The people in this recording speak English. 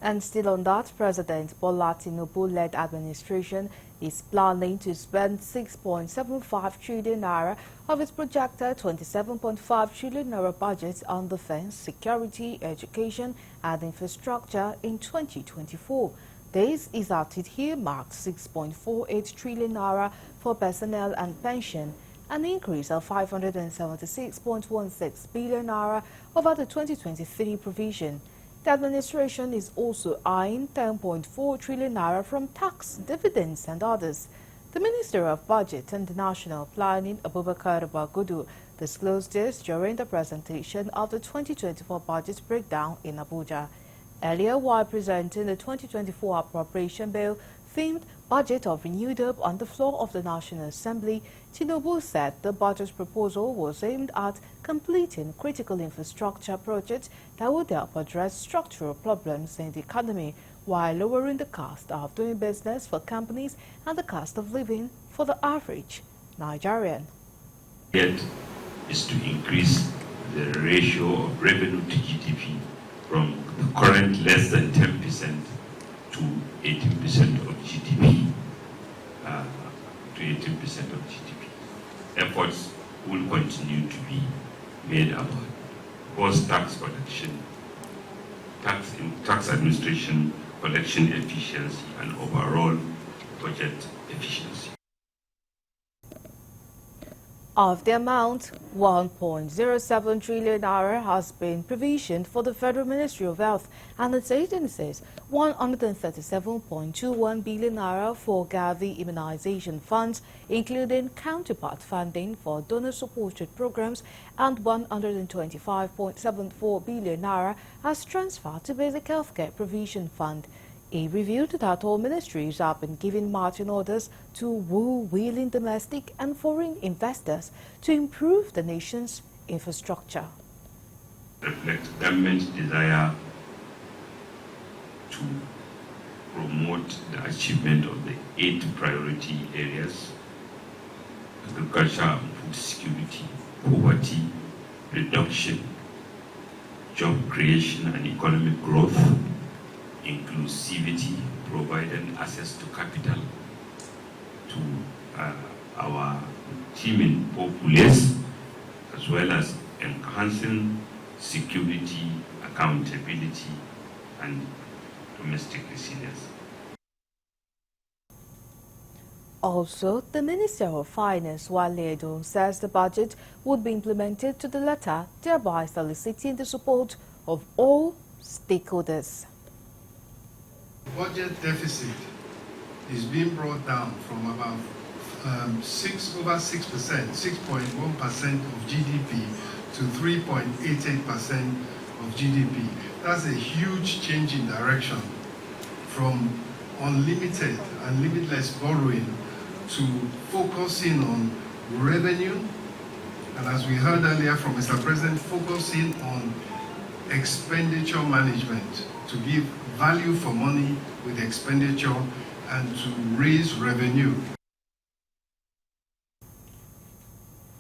And still on that, President Bola Tinubu-led administration is planning to spend 6.75 trillion naira of its projected 27.5 trillion naira budget on defense, security, education and infrastructure in 2024. This is at it here marked 6.48 trillion naira for personnel and pension, an increase of 576.16 billion naira over the 2023 provision. The administration is also eyeing 10.4 trillion naira from tax, dividends and others. The Minister of Budget and National Planning, Abubakar Bagudu, disclosed this during the presentation of the 2024 budget breakdown in Abuja. Earlier, while presenting the 2024 appropriation bill themed Budget of Renewed Hope on the floor of the National Assembly, Tinubu said the budget proposal was aimed at completing critical infrastructure projects that would help address structural problems in the economy while lowering the cost of doing business for companies and the cost of living for the average Nigerian. Yet is to increase the ratio of revenue to GDP from the current less than 10% to 18% of GDP. Efforts will continue to be made about post-tax collection, tax administration, collection efficiency, and overall budget efficiency. Of the amount, 1.07 trillion naira has been provisioned for the Federal Ministry of Health and its agencies, 137.21 billion naira for Gavi immunization funds, including counterpart funding for donor-supported programs, and 125.74 billion naira has transferred to Basic Healthcare Provision Fund. He revealed that all ministries have been giving marching orders to woo willing domestic and foreign investors to improve the nation's infrastructure. Reflects government's desire to promote the achievement of the 8 priority areas: agriculture and food security, poverty reduction, job creation and economic growth, inclusivity, providing access to capital to our teeming populace, as well as enhancing security, accountability, and domestic resilience. Also, the Minister of Finance, Wale Edun, says the budget would be implemented to the letter, thereby soliciting the support of all stakeholders. Budget deficit is being brought down from about over 6%, 6.1% of GDP to 3.88% of GDP. That's a huge change in direction from unlimited and limitless borrowing to focusing on revenue, and as we heard earlier from Mr. President, focusing on expenditure management to give value for money with expenditure and to raise revenue.